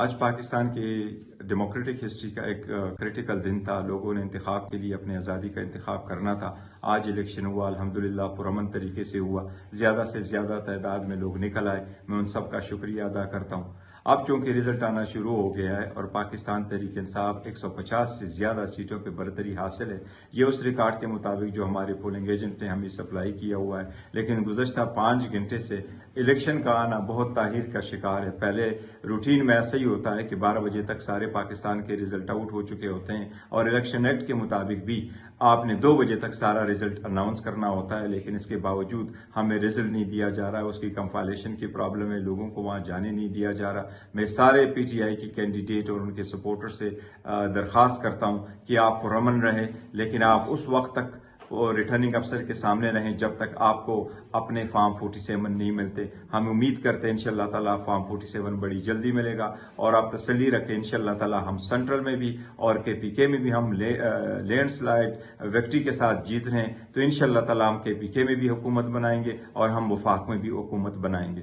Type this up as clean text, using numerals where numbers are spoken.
آج پاکستان کی democratic history کا ایک کریٹیکل دن تھا. لوگوں نے انتخاب کے لیے اپنے آزادی کا انتخاب کرنا تھا. آج الیکشن ہوا، الحمدللہ پرامن طریقے سے ہوا. زیادہ سے زیادہ تعداد میں لوگ نکل آئے. میں ان سب کا شکریہ ادا کرتا ہوں. اب چونکہ رزلٹ آنا شروع ہو گیا ہے اور پاکستان تحریک انصاف 150 سے زیادہ سیٹوں پہ برتری حاصل ہے. یہ اس ریکارڈ کے مطابق جو ہمارے پولنگ ایجنٹ نے ہمیں سپلائی کیا ہوا ہے. لیکن گزشتہ 5 گھنٹے سے الیکشن کا آنا بہت تاخیر کا شکار ہے. پہلے روٹین میں ایسا ہی ہوتا ہے کہ 12 بجے تک سارے پاکستان کے رزلٹ آؤٹ ہو چکے ہوتے ہیں اور الیکشن ایکٹ کے مطابق بھی آپ نے 2 بجے تک سارا رزلٹ اناؤنس کرنا ہوتا ہے. لیکن اس کے باوجود ہمیں رزلٹ نہیں دیا جا رہا ہے. اس کی کمپائلیشن کی پرابلم ہے، لوگوں کو وہاں جانے نہیں دیا جا رہا. میں سارے پی ٹی آئی کی کینڈیڈیٹ اور ان کے سپورٹر سے درخواست کرتا ہوں کہ آپ پرامن رہیں، لیکن آپ اس وقت تک ریٹرننگ افسر کے سامنے رہیں جب تک آپ کو اپنے فارم 47 نہیں ملتے. ہم امید کرتے ہیں انشاءاللہ تعالی فارم 47 بڑی جلدی ملے گا اور آپ تسلی رکھیں انشاءاللہ تعالی ہم سینٹرل میں بھی اور کے پی کے میں بھی ہم لینڈ سلائڈ وکٹری کے ساتھ جیت رہے ہیں. تو انشاءاللہ تعالی ہم کے پی کے میں بھی حکومت بنائیں گے اور ہم وفاق میں بھی حکومت بنائیں گے.